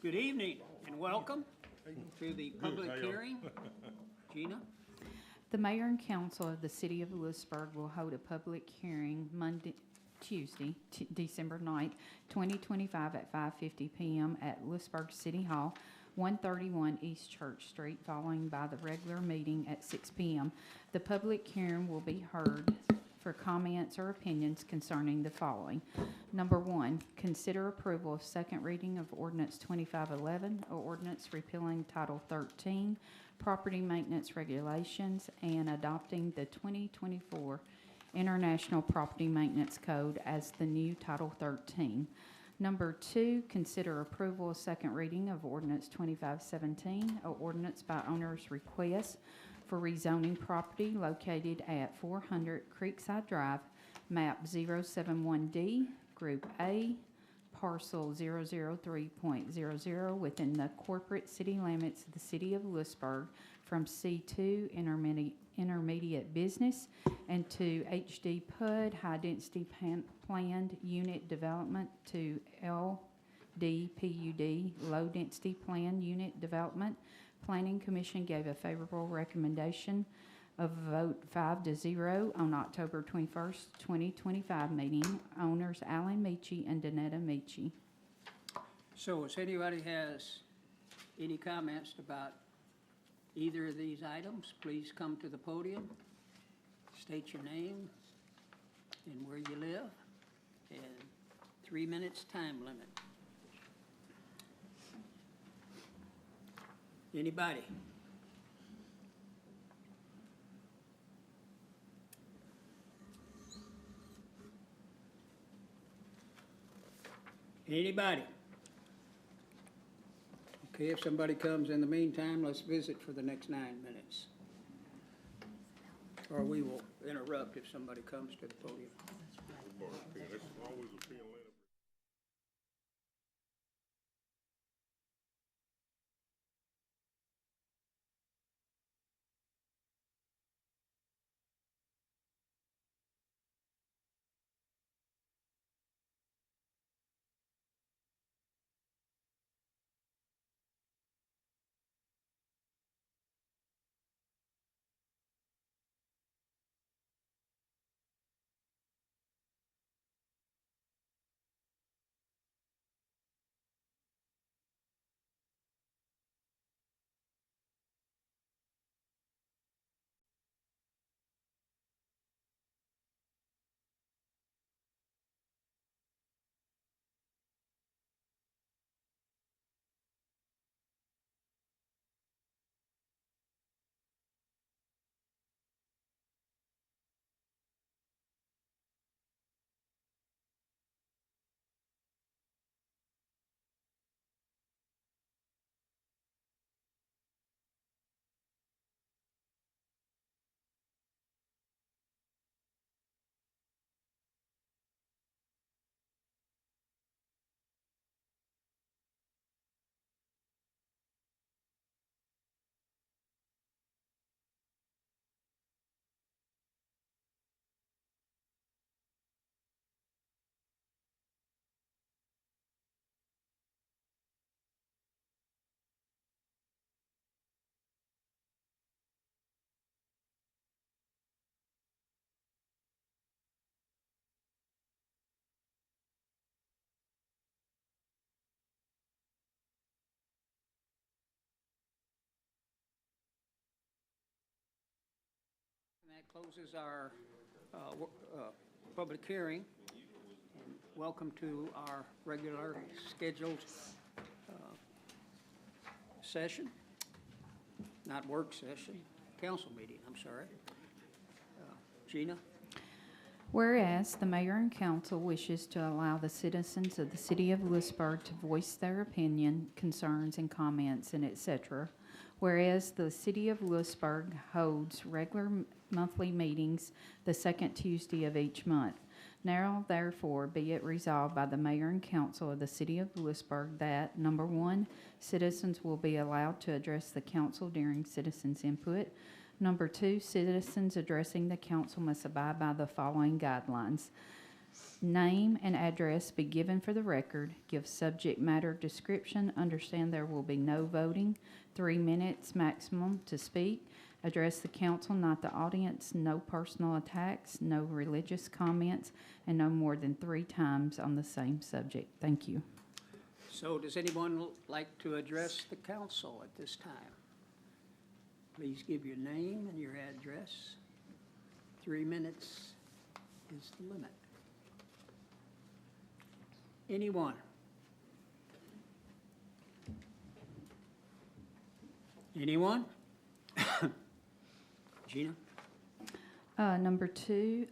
Good evening and welcome to the public hearing. Gina? The mayor and council of the city of Lewisburg will hold a public hearing Tuesday, December 9th, 2025 at 5:50 PM at Lewisburg City Hall, 131 East Church Street, following by the regular meeting at 6 PM. The public hearing will be heard for comments or opinions concerning the following. Number one, consider approval of second reading of ordinance 2511, or ordinance repealing Title 13, property maintenance regulations, and adopting the 2024 International Property Maintenance Code as the new Title 13. Number two, consider approval of second reading of ordinance 2517, or ordinance by owner's request for rezoning property located at 400 Creekside Drive, map 071D, Group A, parcel 003.00, within the corporate city limits of the city of Lewisburg, from C2 intermediate business and to HD PUD, high density planned unit development, to LD PUD, low density planned unit development. Planning Commission gave a favorable recommendation of vote 5-0 on October 21st, 2025 meeting. Owners Alan Michie and Danetta Michie. So if anybody has any comments about either of these items, please come to the podium, state your name and where you live, and 3 minutes time limit. Anybody? Anybody? Okay, if somebody comes in the meantime, let's visit for the next 9 minutes. Or we will interrupt if somebody comes to the podium. And that closes our public hearing. And welcome to our regular scheduled session, not work session, council meeting, I'm sorry. Gina? Whereas the mayor and council wishes to allow the citizens of the city of Lewisburg to voice their opinion, concerns, and comments, and etc. Whereas the city of Lewisburg holds regular monthly meetings the second Tuesday of each month. Now, therefore, be it resolved by the mayor and council of the city of Lewisburg that, number one, citizens will be allowed to address the council during citizens' input. Number two, citizens addressing the council must abide by the following guidelines. Name and address be given for the record. Give subject matter description. Understand there will be no voting. 3 minutes maximum to speak. Address the council, not the audience. No personal attacks, no religious comments, and no more than 3 times on the same subject. Thank you. So does anyone like to address the council at this time? Please give your name and your address. 3 minutes is the limit. Anyone? Anyone? Gina? Number 3,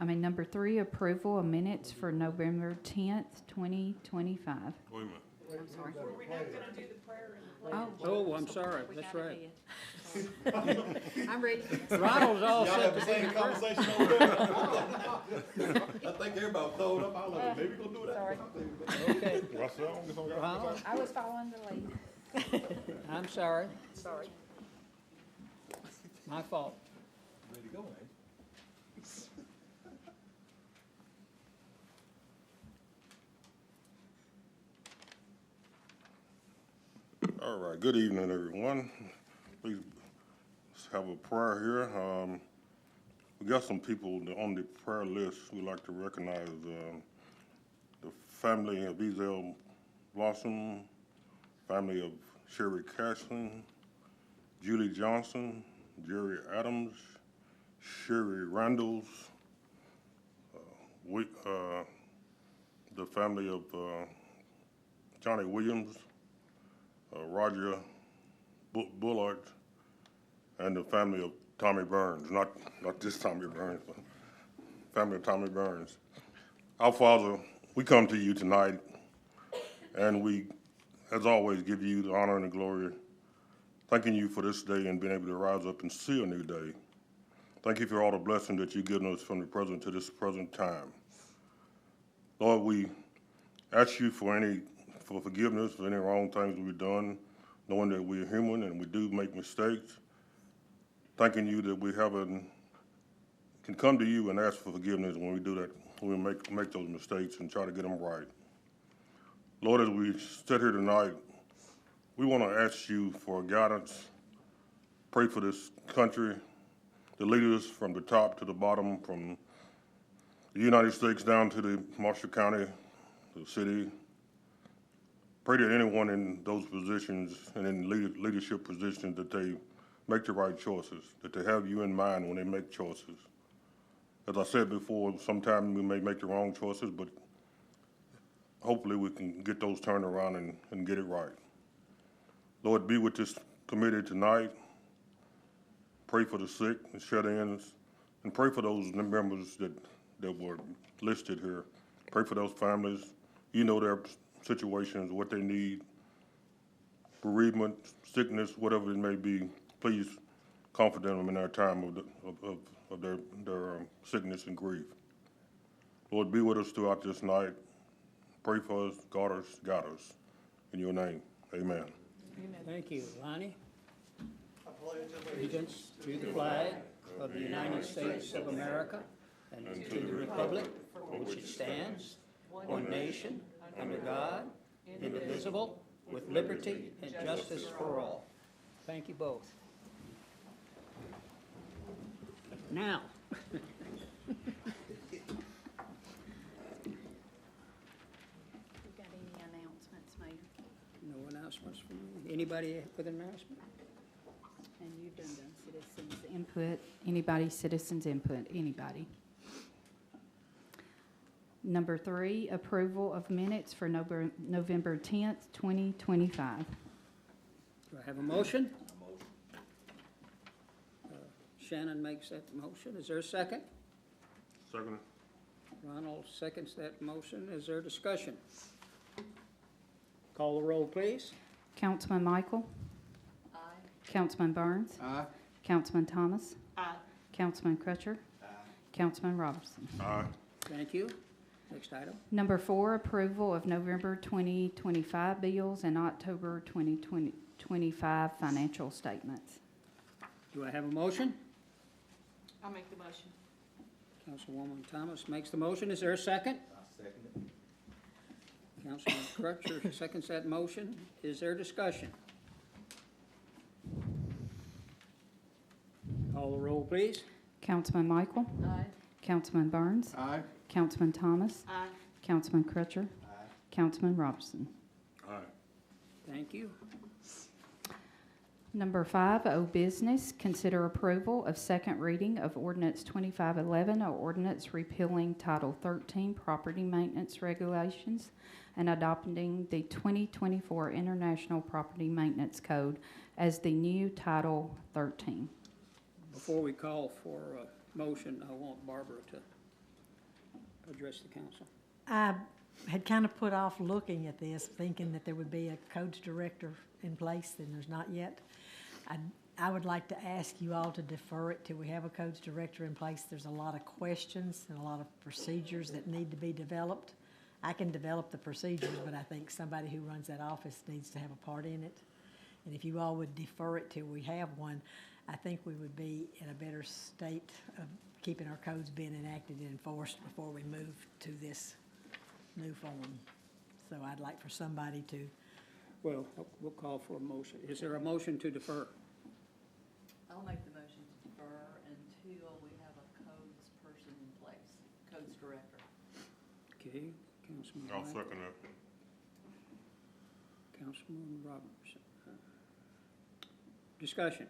approval of minutes for November 10th, 2025. Wait a minute. I'm sorry. Oh, I'm sorry, that's right. I'm ready. Ronald's all Y'all set have to the take same it first. conversation over there? I think everybody throwed up. I was like, maybe we'll do that. Sorry. Okay, Ronald, I was following the lead. I'm sorry, Sorry. my fault. Ready to go, man. All right, good evening, everyone. Please have a prayer here. We got some people on the prayer list. We'd like to recognize the family of Ezel Blossom, family of Sherry Cashman, Julie Johnson, Jerry Adams, Sherry Randalls, the family of Johnny Williams, Roger Bullard, and the family of Tommy Burns, not this Tommy Burns, but family of Tommy Burns. Our Father, we come to you tonight, and we, as always, give you the honor and the glory, thanking you for this day and being able to rise up and see a new day. Thank you for all the blessings that you've given us from the present to this present time. Lord, we ask you for forgiveness for any wrong things we've done, knowing that we're human and we do make mistakes. Thanking you that we can come to you and ask for forgiveness when we do that, when we make those mistakes and try to get them right. Lord, as we sit here tonight, we want to ask you for guidance. Pray for this country, the leaders from the top to the bottom, from the United States down to the Marshall County, the city. Pray that anyone in those positions and in leadership positions that they make the right choices, that they have you in mind when they make choices. As I said before, sometimes we may make the wrong choices, but hopefully we can get those turned around and get it right. Lord, be with this committee tonight. Pray for the sick and shut-ins, and pray for those members that were listed here. Pray for those families. You know their situations, what they need, bereavement, sickness, whatever it may be. Please comfort them in their time of their sickness and grief. Lord, be with us throughout this night. Pray for us, guard us. In your name, amen. Thank you. Lonnie? Allegiance to the flag of the United States of America and to the republic for which it stands, one nation, under God, indivisible, with liberty and justice for all. Thank you both. Now, You got any announcements, Mayor? no announcements from you. Anybody with an announcement? And you've done citizens input. Anybody, citizens input, anybody? Number 3, approval of minutes for November 10th, 2025. Do I have a motion? Shannon makes that motion. Is there a second? Second. Ronald seconds that motion. Is there discussion? Call the roll, please. Councilman Michael? Aye. Councilman Burns? Aye. Councilman Thomas? Aye. Councilman Crutcher? Aye. Councilman Robertson? Aye. Thank you. Next item. Number 4, approval of November 2025 bills and October 2025 financial statements. Do I have a motion? I'll make the motion. Councilwoman Thomas makes the motion. Is there a second? Second. Councilman Crutcher seconds that motion. Is there discussion? Call the roll, please. Councilman Michael? Aye. Councilman Burns? Aye. Councilman Thomas? Aye. Councilman Crutcher? Aye. Councilman Robertson? Aye. Thank you. Number 5, old business, consider approval of second reading of ordinance 2511, or ordinance repealing Title 13 Property Maintenance Regulations and adopting the 2024 International Property Maintenance Code as the new Title 13. Before we call for a motion, I want Barbara to address the council. I had kind of put off looking at this, thinking that there would be a codes director in place, and there's not yet. I would like to ask you all to defer it till we have a codes director in place. There's a lot of questions and a lot of procedures that need to be developed. I can develop the procedures, but I think somebody who runs that office needs to have a part in it. And if you all would defer it till we have one, I think we would be in a better state of keeping our codes being enacted and enforced before we move to this new form. So I'd like for somebody to, Well, we'll call for a motion. Is there a motion to defer? I'll make the motion to defer until we have a codes person in place, codes director. Okay, Councilman I'll Wright, second that. Councilman Robertson. Discussion.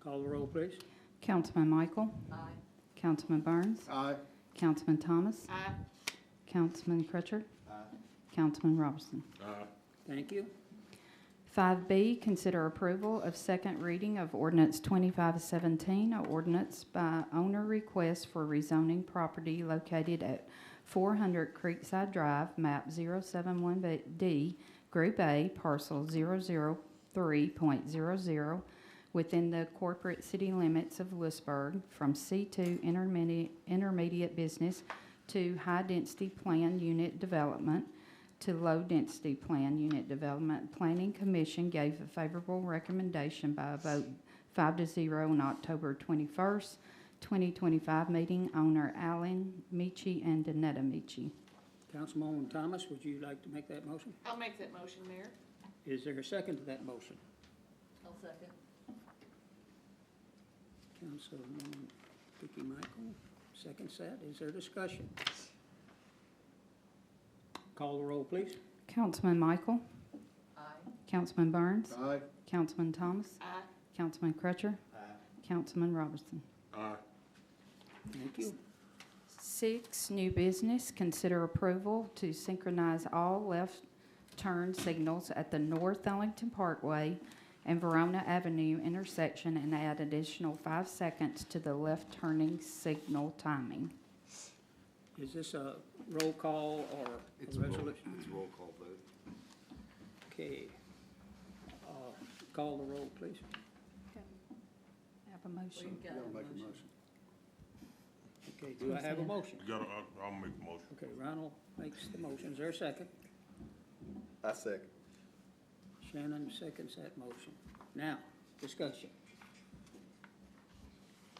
Call the roll, please. Councilman Michael? Aye. Councilman Burns? Aye. Councilman Thomas? Aye. Councilman Crutcher? Aye. Councilman Robertson? Aye. Thank you. 5B, consider approval of second reading of ordinance 2517, a ordinance by owner request for rezoning property located at 400 Creekside Drive, map 071D, Group A, parcel 003.00, within the corporate city limits of Lewisburg, from C2 intermediate business to high-density plan unit development to low-density plan unit development. Planning Commission gave a favorable recommendation by a vote 5-0 on October 21st, 2025 meeting. Owner Alan Michi and Danetta Michi. Councilwoman Thomas, would you like to make that motion? I'll make that motion, Mayor. Is there a second to that motion? I'll second. Councilwoman Vicki Michael, seconds that. Is there discussion? Call the roll, please. Councilman Michael? Aye. Councilman Burns? Aye. Councilman Thomas? Aye. Councilman Crutcher? Aye. Councilman Robertson? Aye. Thank you. 6, new business, consider approval to synchronize all left turn signals at the North Ellington Parkway and Verona Avenue intersection and add additional 5 seconds to the left turning signal timing. Is this a roll call or a resolution? It's roll call vote. Okay. Call the roll, please. Have a motion. We've got a motion. Okay, do I have a motion? You gotta, I'll make the motion. Okay, Ronald makes the motion. Is there a second? I second. Shannon seconds that motion. Now, discussion.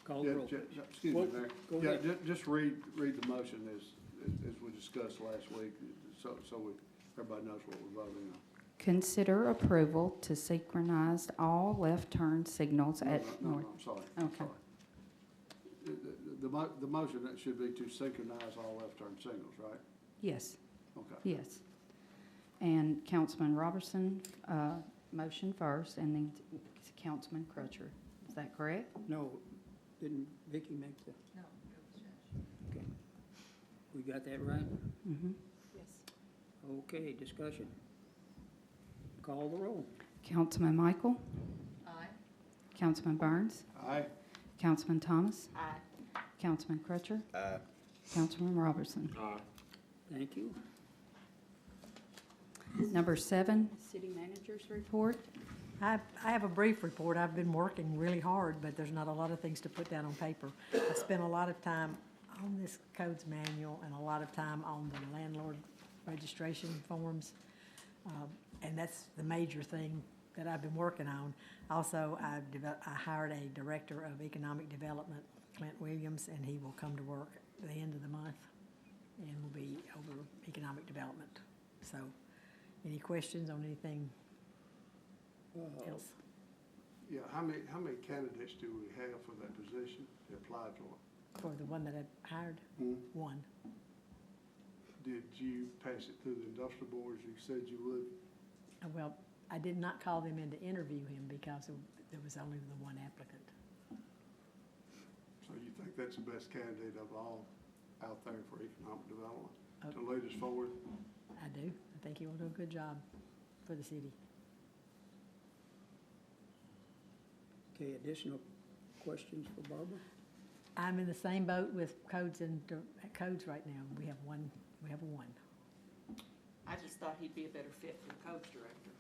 Call the Yeah, roll, please. excuse Well, me, Mayor. go Yeah, ahead. just read the motion as we discussed last week, so everybody knows what we're voting on. Consider approval to synchronize all left turn signals at No, North. I'm sorry. Okay. Sorry. The motion that should be to synchronize all left turn signals, right? Yes, Okay. yes. And Councilman Robertson, motion first, and then Councilman Crutcher. Is that correct? No, didn't Vicki make the, No, it was Josh. okay. We got that right? Mm-hmm. Yes. Okay, discussion. Call the roll. Councilman Michael? Aye. Councilman Burns? Aye. Councilman Thomas? Aye. Councilman Crutcher? Aye. Councilman Robertson? Aye. Thank you. Number 7, city manager's report. I have a brief report. I've been working really hard, but there's not a lot of things to put down on paper. I spent a lot of time on this codes manual and a lot of time on the landlord registration forms. And that's the major thing that I've been working on. Also, I hired a director of economic development, Clint Williams, and he will come to work the end of the month, and will be over economic development. So, any questions on anything else? Yeah, how many candidates do we have for that position that applied for it? For the one that I hired, one. Did you pass it through the industrial board as you said you would? Well, I did not call them in to interview him because there was only the one applicant. So you think that's the best candidate of all out there for economic development Oh. to lead us forward? I do. I think he will do a good job for the city. Okay, additional questions for Barbara? I'm in the same boat with codes codes right now. We have one. I just thought he'd be a better fit for the codes director.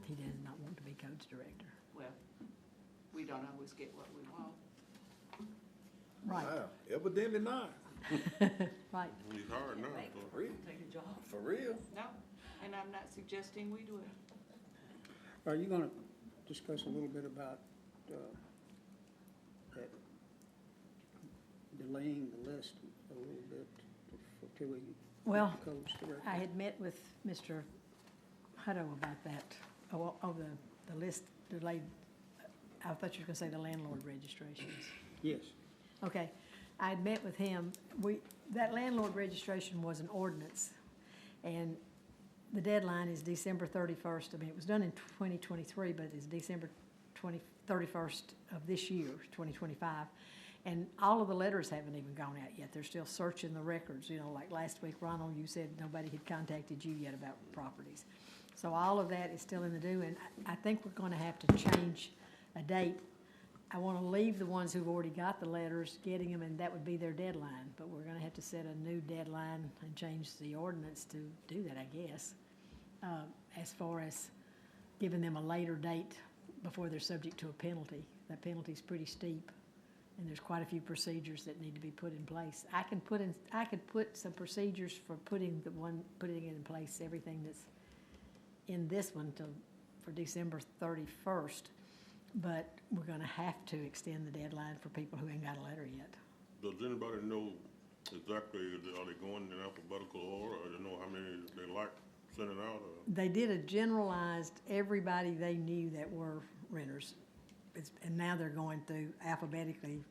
He does not want to be codes director. Well, we don't always get what we want. Right, Wow, evidently not. right. He's hard now, Make- so. For real? Take a job. For real? No, and I'm not suggesting we do it. Are you gonna discuss a little bit about, that delaying the list a little bit till we Well, get the codes directed? I had met with Mr. Hutto about that, the list delayed. I thought you were gonna say the landlord registrations. Yes. Okay, I had met with him. That landlord registration was an ordinance, and the deadline is December 31st. I mean, it was done in 2023, but it's December 31st of this year, 2025. And all of the letters haven't even gone out yet. They're still searching the records. You know, like last week, Ronald, you said nobody had contacted you yet about properties. So all of that is still in the do, and I think we're gonna have to change a date. I wanna leave the ones who've already got the letters, getting them, and that would be their deadline. But we're gonna have to set a new deadline and change the ordinance to do that, I guess. As far as giving them a later date before they're subject to a penalty. That penalty's pretty steep, and there's quite a few procedures that need to be put in place. I could put some procedures for putting it in place, everything that's in this one for December 31st, but we're gonna have to extend the deadline for people who ain't got a letter yet. Does anybody know exactly, are they going in alphabetical order, or they know how many they like sending out, or? They did a generalized, everybody they knew that were renters. And now they're going through alphabetically,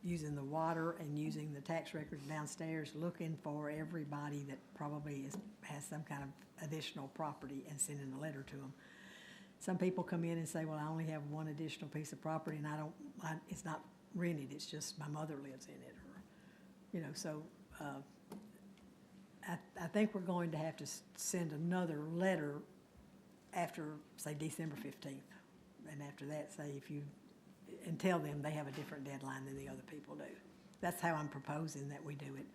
using the water and using the tax records downstairs, looking for everybody that probably has some kind of additional property and sending a letter to them. Some people come in and say, well, I only have one additional piece of property and it's not rented, it's just my mother lives in it, or, you know, so, I think we're going to have to send another letter after, say, December 15th. And after that, say and tell them they have a different deadline than the other people do. That's how I'm proposing that we do it.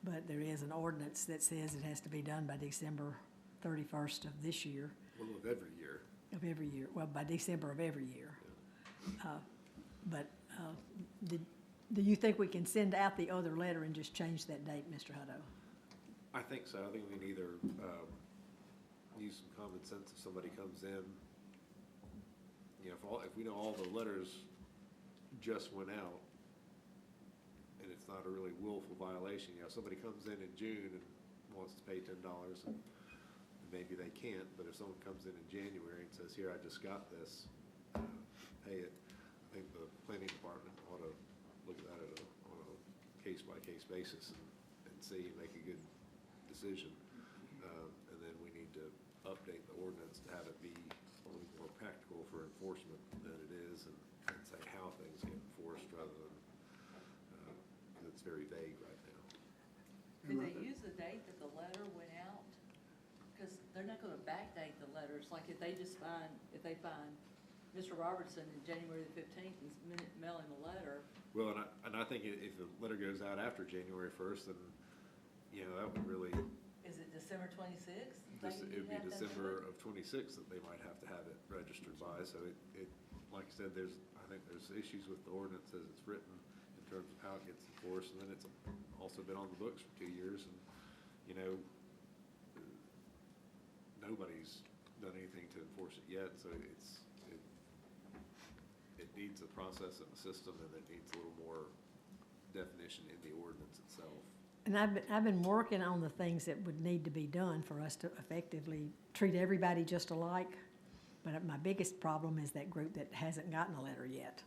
But there is an ordinance that says it has to be done by December 31st of this year. Well, of every year. Of every year, well, by December of every year. Do you think we can send out the other letter and just change that date, Mr. Hutto? I think so. I think we can either use some common sense if somebody comes in. You know, if we know all the letters just went out and it's not a really willful violation, you know, somebody comes in June and wants to pay $10 and maybe they can't, but if someone comes in January and says, here, I just got this, pay it, I think the planning department ought to look at that on a case-by-case basis and see, and make a good decision. And then we need to update the ordinance to have it be a little more practical for enforcement than it is, and say how things get enforced rather than, because it's very vague right now. Did they use the date that the letter went out? Because they're not gonna backdate the letters, like if they find Mr. Robertson in January the 15th and mail him a letter. Well, and I think if the letter goes out after January 1st, then, you know, that would really, Is it December 26th? it would be December of 26 that they might have to have it registered by. So it, like I said, I think there's issues with the ordinance as it's written in terms of how it gets enforced. And then it's also been on the books for 2 years, and, you know, nobody's done anything to enforce it yet. So it needs a process and a system, and it needs a little more definition in the ordinance itself. And I've been working on the things that would need to be done for us to effectively treat everybody just alike. But my biggest problem is that group that hasn't gotten a letter yet.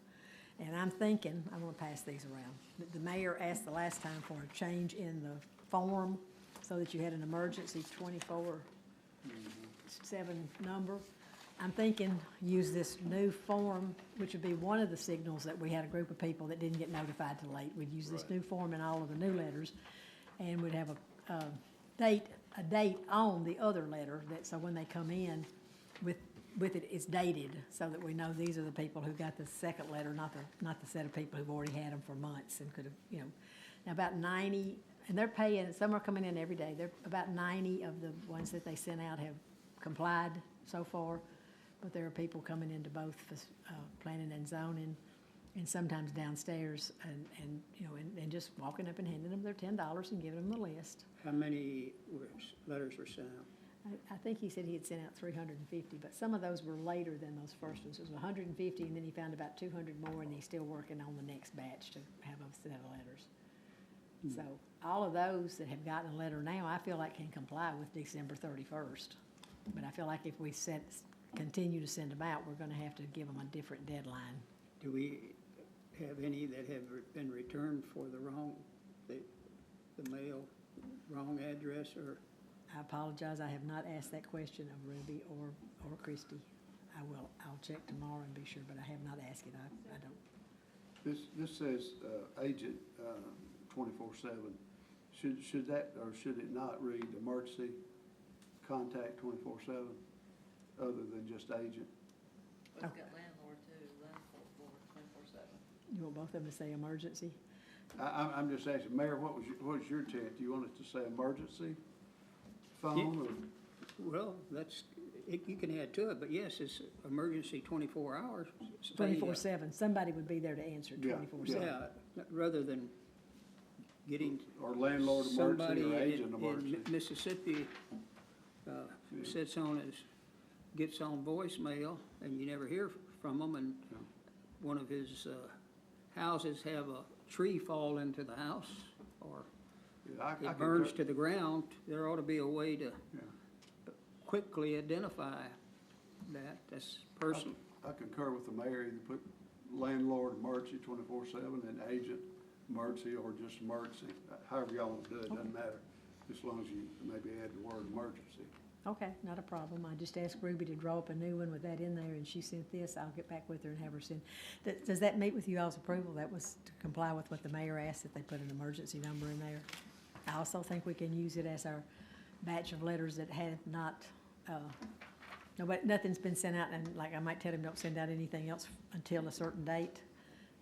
And I'm thinking, I'm gonna pass these around. The mayor asked the last time for a change in the form so that you had an emergency 24/7 number. I'm thinking use this new form, which would be one of the signals that we had a group of people that didn't get notified till late. We'd use this Right. new form in all of the new letters, and we'd have a date on the other letter that, so when they come in with it, it's dated, so that we know these are the people who got the second letter, not the set of people who've already had them for months and could have, you know. Now, about 90, and they're paying, some are coming in every day. They're about 90 of the ones that they sent out have complied so far. But there are people coming into both planning and zoning, and sometimes downstairs, and you know, and just walking up and handing them their $10 and giving them the list. How many letters were sent out? I think he said he had sent out 350, but some of those were later than those first ones. It was 150, and then he found about 200 more, and he's still working on the next batch to have a set of letters. So all of those that have gotten a letter now, I feel like can comply with December 31st. But I feel like if we continue to send them out, we're gonna have to give them a different deadline. Do we have any that have been returned for the mail, wrong address, or? I apologize, I have not asked that question of Ruby or Christie. I'll check tomorrow and be sure, but I have not asked it, I don't. This says, agent, 24/7. Should that, or should it not read emergency contact 24/7, other than just agent? But it's got landlord too, landlord 24/7. You want both of them to say emergency? I'm just asking, Mayor, what was your intent? Do you want it to say emergency phone, or? Well, you can add to it, but yes, it's emergency 24 hours. 24/7, somebody would be there to answer Yeah, 24/7. Yeah, rather than getting Or landlord somebody emergency, or agent in emergency? Mississippi gets on voicemail, and you never hear from them, and Yeah. one of his houses have a tree fall into the house, or Yeah, I it burns concur- to the ground. There ought to be a way to yeah. quickly identify that. That's personal. I concur with the mayor, either put landlord emergency 24/7 and agent emergency, or just emergency. However y'all want to do it, doesn't matter, as long as you maybe add the word emergency. Okay, not a problem. I just asked Ruby to draw up a new one with that in there, and she sent this. I'll get back with her and have her send. Does that meet with you all's approval? That was to comply with what the mayor asked, that they put an emergency number in there. I also think we can use it as our batch of letters that have not, nothing's been sent out, and like I might tell them, don't send out anything else until a certain date,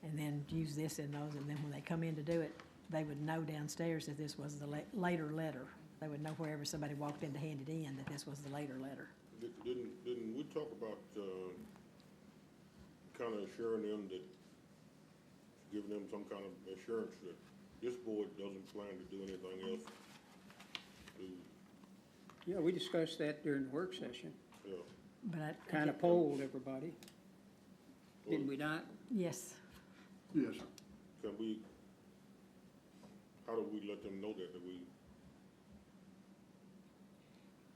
and then use this in those, and then when they come in to do it, they would know downstairs that this was the later letter. They would know wherever somebody walked in to hand it in, that this was the later letter. Didn't we talk about, kind of assuring them that, giving them some kind of assurance that this board doesn't plan to do anything else? Yeah, we discussed that during the work session. Yeah. But I Kind of polled everybody. Did we not? Yes. Yes, sir. Can we, how do we let them know that we?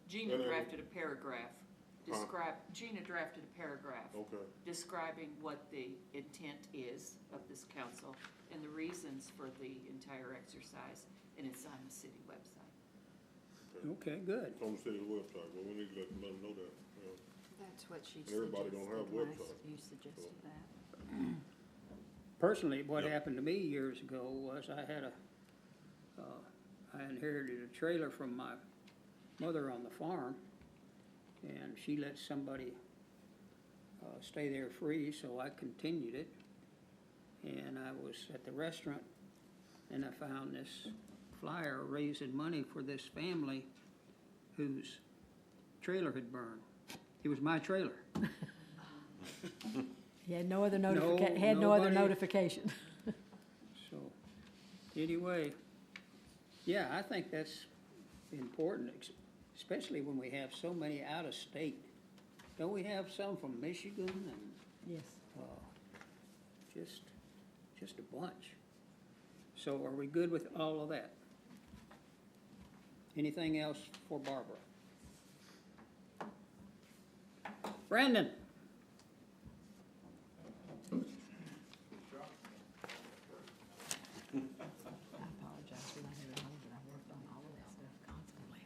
Gina And then- drafted a paragraph, Gina drafted a paragraph Okay, describing what the intent is of this council and the reasons for the entire exercise, and it's on the city website. Okay, good. it's on the city's website, well, we need to let them know that, yeah. That's what she Everybody suggested don't have last, websites, you suggested that. Personally, what Yep. happened to me years ago was I inherited a trailer from my mother on the farm, and she let somebody stay there free, so I continued it. And I was at the restaurant, and I found this flyer raising money for this family whose trailer had burned. It was my trailer. He had no other nobody- notification. So, anyway, yeah, I think that's important, especially when we have so many out of state. Don't we have some from Michigan and Yes. just a bunch? So are we good with all of that? Anything else for Barbara? Brandon? I apologize for not having known that I worked on all of that stuff constantly.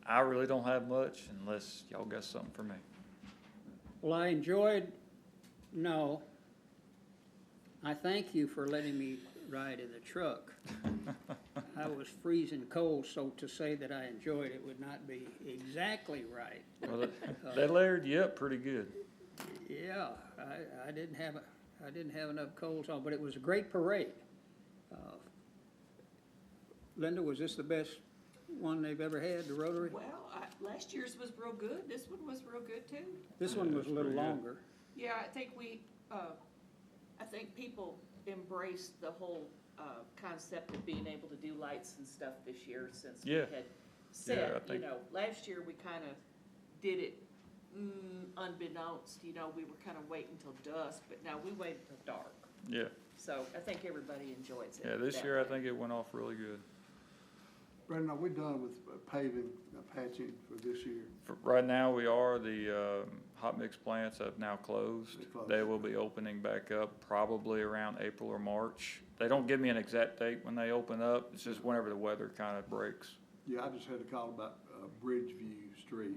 I really don't have much unless y'all got something for me. Well, I enjoyed, no, I thank you for letting me ride in the truck. I was freezing cold, so to say that I enjoyed it would not be exactly right. Well, they layered you up pretty good. Yeah, I didn't have enough coals on, but it was a great parade. Linda, was this the best one they've ever had, the Rotary? Well, last year's was real good. This one was real good too. This one was a little longer. Yeah, I think I think people embraced the whole concept of being able to do lights and stuff this year since we Yeah. had Yeah, said, I think- last year we kind of did it unbeknownst, we were kind of waiting till dusk, but now we waited till dark. Yeah, So I think everybody enjoys it. yeah, this that year I way. think it went off really good. Brandon, are we done with paving, patching for this year? For, right now, we are, the hot mix plants have now closed. They closed. They will be opening back up probably around April or March. They don't give me an exact date when they open up, it's just whenever the weather kind of breaks. Yeah, I just had a call about Bridgeview Street.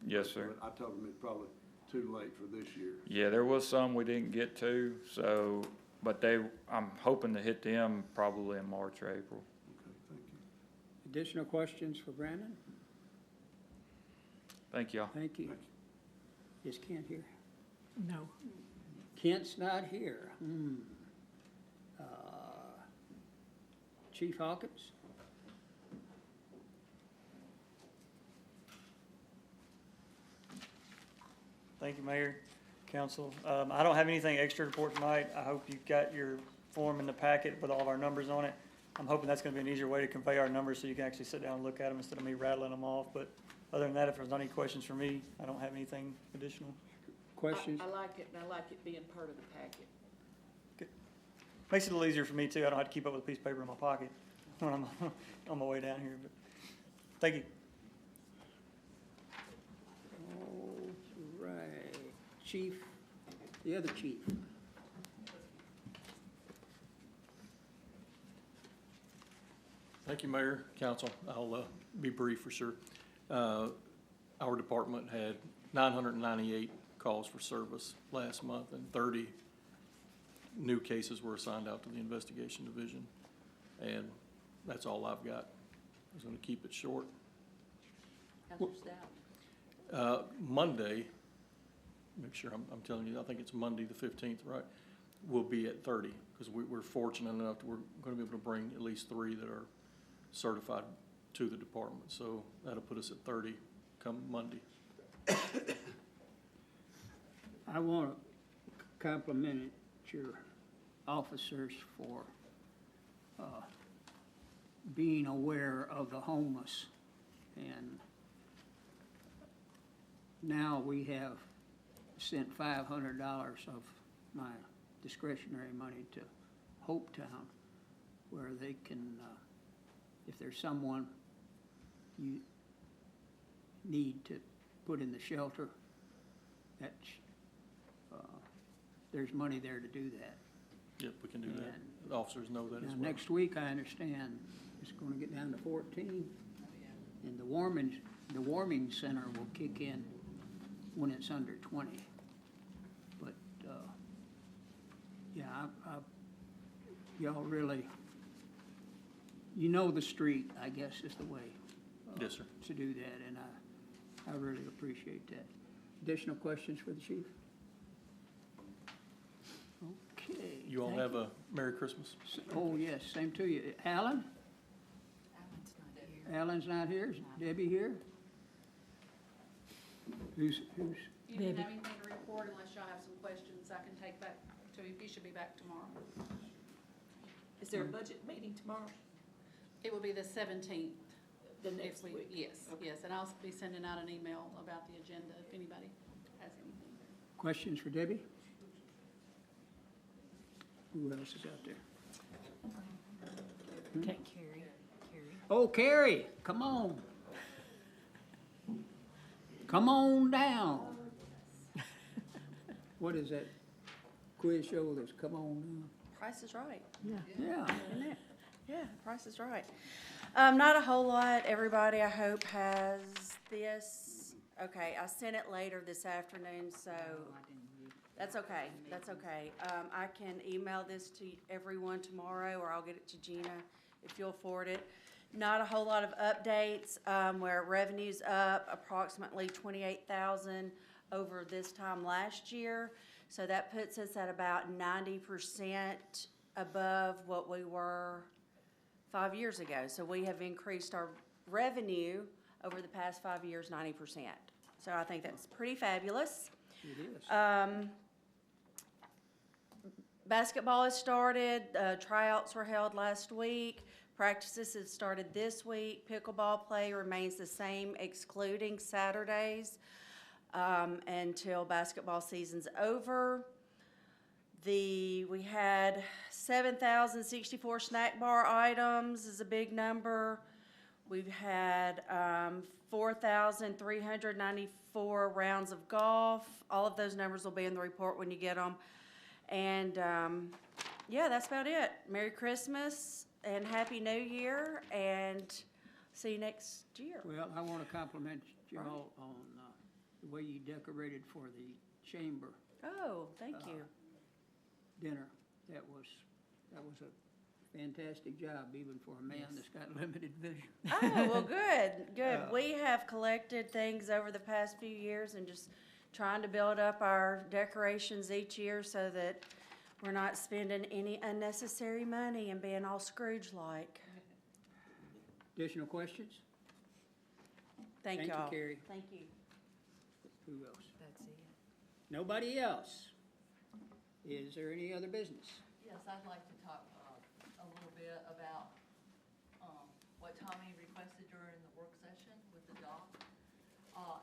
Yes, sir. But I told them it's probably too late for this year. Yeah, there was some we didn't get to, so, but I'm hoping to hit them probably in March or April. Okay, thank you. Additional questions for Brandon? Thank y'all. Thank you. Thank Is Kent here? No. Kent's not here. Chief Hawkins? Thank you, Mayor, Council. I don't have anything extra to report tonight. I hope you've got your form in the packet with all of our numbers on it. I'm hoping that's gonna be an easier way to convey our numbers so you can actually sit down and look at them instead of me rattling them off. But other than that, if there's any questions for me, I don't have anything additional. Questions? I like it, and I like it being part of the packet. Makes it a little easier for me too. I don't have to keep up with a piece of paper in my pocket when I'm on my way down here, but thank you. All right. Chief, the other chief. Thank you, Mayor, Council. I'll be brief for sure. Our department had 998 calls for service last month, and 30 new cases were assigned out to the investigation division. And that's all I've got. I was going to keep it short. How's your staff? Monday, make sure I'm telling you, I think it's Monday the 15th, right? We'll be at 30, because we're fortunate enough, we're going to be able to bring at least 3 that are certified to the department. So that'll put us at 30 come Monday. I want to compliment your officers for being aware of the homeless. And now we have sent $500 of my discretionary money to Hopetown, where they can, if there's someone you need to put in the shelter, that's, there's money there to do that. Yep, we can do that. And The officers know that as now, well. next week, I understand, it's gonna get down to 14, and the warming center will kick in when it's under 20. But, yeah, y'all really, you know the street, I guess, is the way. Yes, sir. To do that, and I really appreciate that. Additional questions for the chief? Okay. You all thank have a Merry Christmas. Oh, yes, same to you. Alan? Alan's not here. Alan's not here. Is Debbie here? Who's, You Debbie. didn't have anything to report unless y'all have some questions I can take back to him. He should be back tomorrow. Is there a budget meeting tomorrow? It will be the 17th. The next if we- week? Yes, Okay. yes, and I'll be sending out an email about the agenda if anybody has anything. questions for Debbie? Who else is out there? Take Carrie. Oh, Carrie, come on. Come on down. What is that quiz show that's come on down? Price is Right, Yeah. isn't it? Yeah, Price is Right. Not a whole lot. Everybody, I hope, has this. Okay, I sent it later this afternoon, so that's okay. That's okay. I can email this to everyone tomorrow, or I'll get it to Gina if you'll forward it. Not a whole lot of updates, where revenue's up approximately 28,000 over this time last year. So that puts us at about 90% above what we were 5 years ago. So we have increased our revenue over the past 5 years 90%. So I think that's pretty fabulous. It is. Basketball has started, tryouts were held last week, practices have started this week. Pickleball play remains the same, excluding Saturdays, until basketball season's over. We had 7,064 snack bar items is a big number. We've had 4,394 rounds of golf. All of those numbers will be in the report when you get them. And yeah, that's about it. Merry Christmas and Happy New Year, and see you next year. Well, I want to compliment you all on the way you decorated for the chamber Oh, thank you. dinner. That was a fantastic job, even for a man that's got limited vision. Oh, well, good. We have collected things over the past few years and just trying to build up our decorations each year so that we're not spending any unnecessary money and being all Scrooge-like. Additional questions? Thank Thank you, y'all. Carrie. Thank you. Who else? That's it. Nobody else? Is there any other business? Yes, I'd like to talk a little bit about what Tommy requested during the work session with the dock.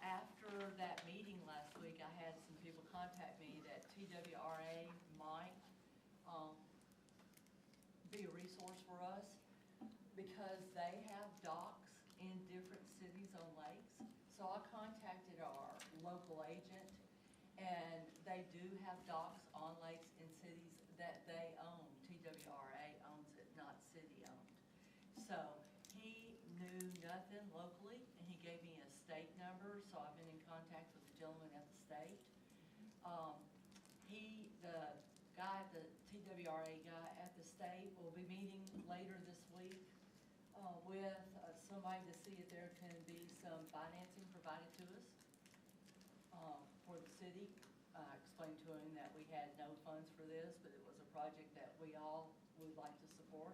After that meeting last week, I had some people contact me that TWRA might be a resource for us because they have docks in different cities on lakes. So I contacted our local agent, and they do have docks on lakes in cities that they own. TWRA owns it, not city-owned. So he knew nothing locally, and he gave me a state number, so I've been in contact with the gentleman at the state. The guy, the TWRA guy at the state will be meeting later this week with somebody to see if there can be some financing provided to us for the city. I explained to him that we had no funds for this, but it was a project that we all would like to support.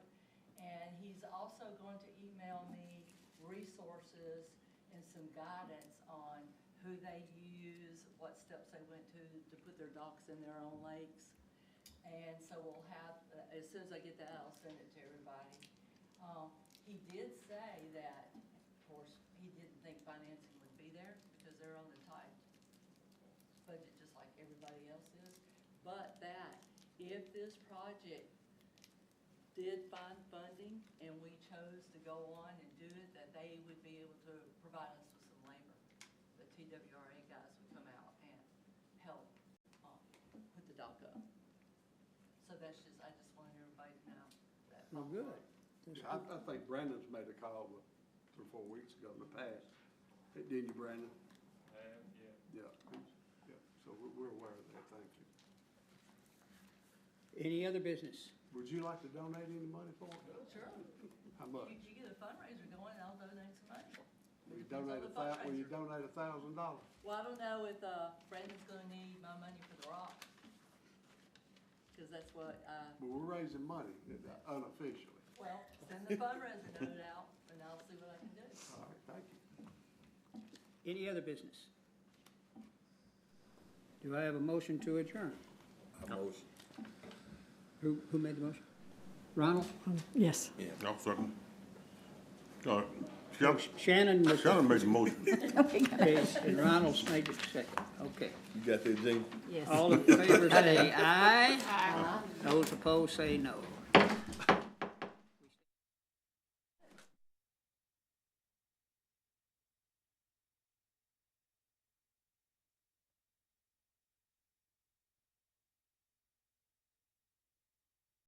And he's also going to email me resources and some guidance on who they use, what steps they went to put their docks in their own lakes. And so we'll have, as soon as I get that, I'll send it to everybody. He did say that, of course, he didn't think financing would be there because they're on the tight budget just like everybody else is, but that if this project did find funding and we chose to go on and do it, that they would be able to provide us with some labor. The TWRA guys would come out and help put the dock up. So that's just, I just wanted everybody to know that. Well, good. I think Brandon's made a call 3 or 4 weeks ago in the past. Didn't you, Brandon? Yeah. Yeah, so we're aware of that, thank you. Any other business? Would you like to donate any money for it? Sure. How much? You get a fundraiser going, I'll donate some money. Will you Depends on donate the fundraiser. $1,000? Well, I don't know if Brandon's gonna need my money for the rock. Cause that's what, Well, we're raising money unofficially. well, send the fundraiser note out and I'll see what I can do. All right, thank you. Any other business? Do I have a motion to adjourn? A motion. Who made the motion? Ronald? Yes. No, second. Shannon made Shannon made the motion. okay, and Ronald's made the second. Okay. You got that, Gene? Yes. All in favor say aye. Those opposed say no.